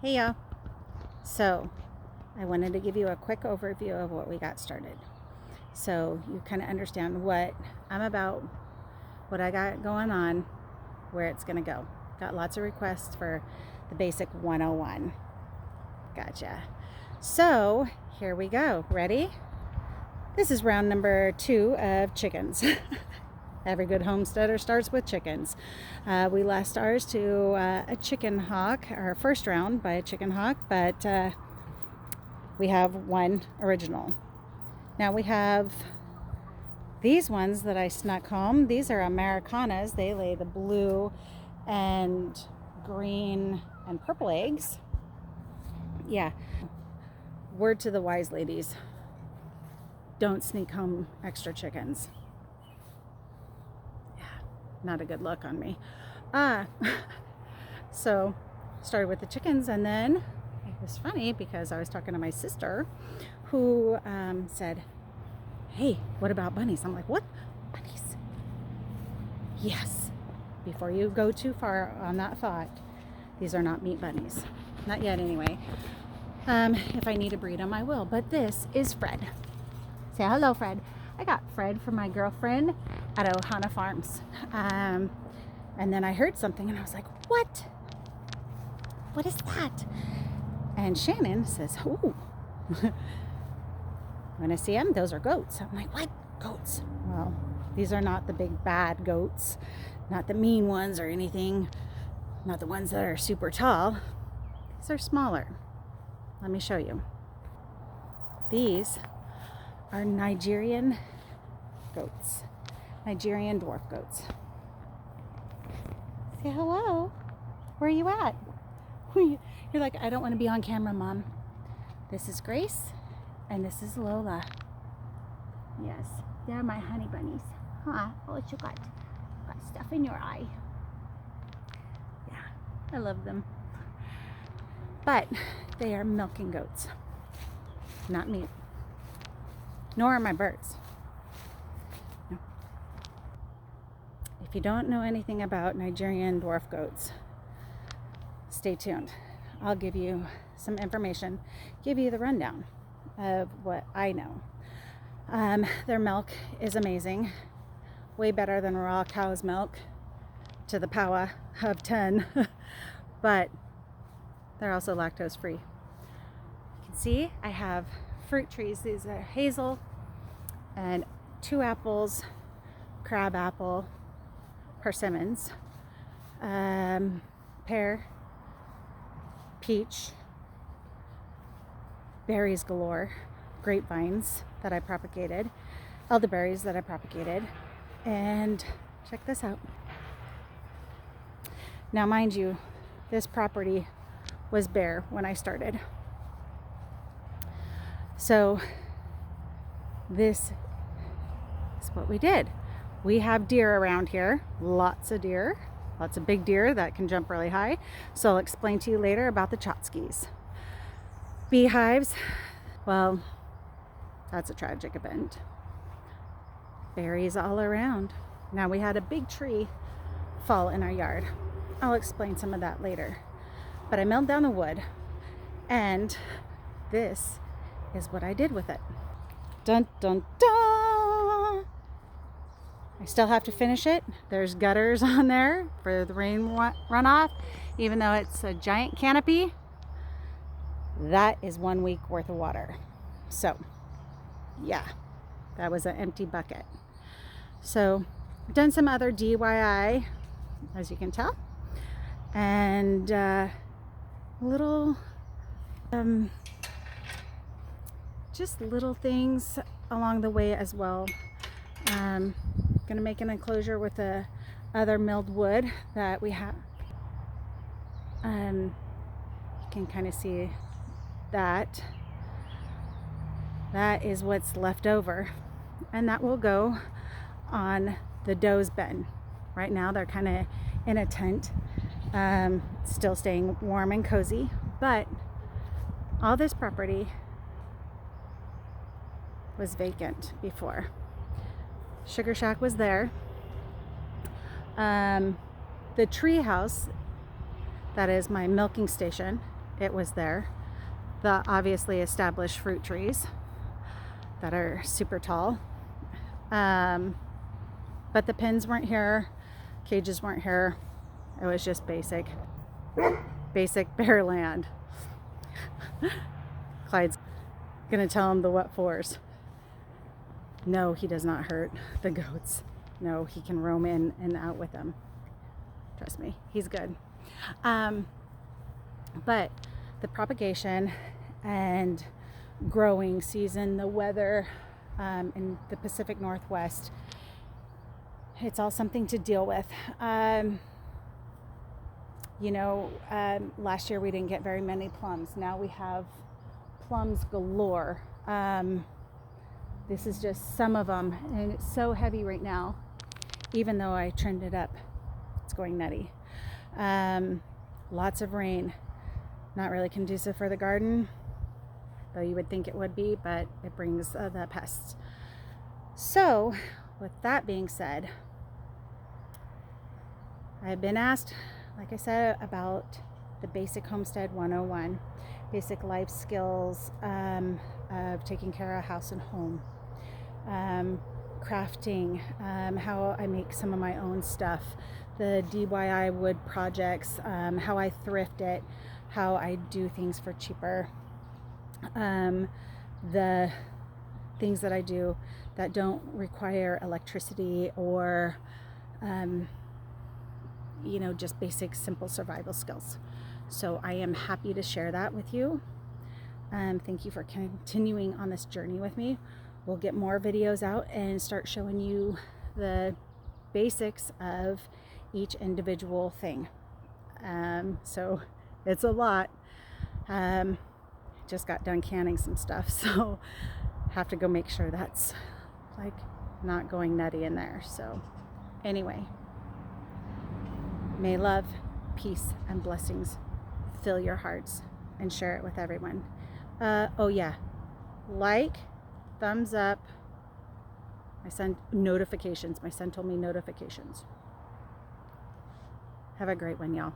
Hey y'all. So I wanted to give you a quick overview of what we got started. So you kind of understand what I'm about, what I got going on, where it's going to go. Got lots of requests for the basic 101. Gotcha. So here we go. Ready? This is round number 2 of chickens. Every good homesteader starts with chickens. We lost ours to a chicken hawk, our first round by a chicken hawk, but we have one original. Now we have these ones that I snuck home. These are Americanas. They lay the blue and green and purple eggs. Yeah. Word to the wise ladies. Don't sneak home extra chickens. Not a good look on me. So started with the chickens, and then it was funny because I was talking to my sister who said, hey, what about bunnies? I'm like, what? Bunnies? Yes. Before you go too far on that thought, these are not meat bunnies. Not yet anyway. If I need to breed them, I will. But this is Fred. Say hello, Fred. I got Fred from my girlfriend at Ohana Farms. And then I heard something and I was like, what? What is that? And Shannon says, ooh. When I see them, those are goats. I'm like, what? Goats? Well, these are not the big bad goats, not the mean ones or anything, not the ones that are super tall. These are smaller. Let me show you. These are Nigerian goats, Nigerian dwarf goats. Say hello. Where are you at? You're like, I don't want to be on camera, Mom. This is Grace, and this is Lola. Yes, they're my honey bunnies. Huh? What you got? Got stuff in your eye. Yeah, I love them. But they are milking goats, not meat. Nor are my birds. No. If you don't know anything about Nigerian dwarf goats, stay tuned. I'll give you some information, give you the rundown of what I know. Their milk is amazing, way better than raw cow's milk to the power of 10, but they're also lactose free. You can see I have fruit trees. These are hazel and 2 apples, crab apple, persimmons, pear, peach, berries galore, grapevines that I propagated, elderberries that I propagated, and check this out. Now, mind you, this property was bare when I started. So this is what we did. We have deer around here, lots of deer, lots of big deer that can jump really high. So I'll explain to you later about the chotskis. Beehives, well, that's a tragic event. Berries all around. Now we had a big tree fall in our yard. I'll explain some of that later. But I milled down the wood, and this is what I did with it. Dun dun dun! I still have to finish it. There's gutters on there for the rain runoff. Even though it's a giant canopy, that is 1 week worth of water. So yeah, that was an empty bucket. So I've done some other DIY, as you can tell, and little just little things along the way as well. Gonna make an enclosure with the other milled wood that we have. You can kind of see that. That is what's left over, and that will go on the doe's bed. Right now they're kind of in a tent, still staying warm and cozy, but all this property was vacant before. Sugar shack was there. The tree house, that is my milking station, it was there. The obviously established fruit trees that are super tall. But the pens weren't here, cages weren't here. It was just basic bare land. Clyde's gonna tell him the what fors. No, he does not hurt the goats. No, he can roam in and out with them. Trust me, he's good. But the propagation and growing season, the weather in the Pacific Northwest, it's all something to deal with. Last year we didn't get very many plums. Now we have plums galore. This is just some of them, and it's so heavy right now. Even though I trimmed it up, it's going nutty. Lots of rain. Not really conducive for the garden, though you would think it would be, but it brings the pests. So, with that being said, I've been asked, like I said, about the basic homestead 101, basic life skills of taking care of house and home, crafting, how I make some of my own stuff, the DIY wood projects, how I thrift it, how I do things for cheaper, the things that I do that don't require electricity or just basic simple survival skills. So I am happy to share that with you. Thank you for continuing on this journey with me. We'll get more videos out and start showing you the basics of each individual thing. So it's a lot. Just got done canning some stuff, so have to go make sure that's like not going nutty in there. So anyway, may love, peace, and blessings fill your hearts, and share it with everyone. Oh yeah, like, thumbs up. My son told me notifications. Have a great one, y'all.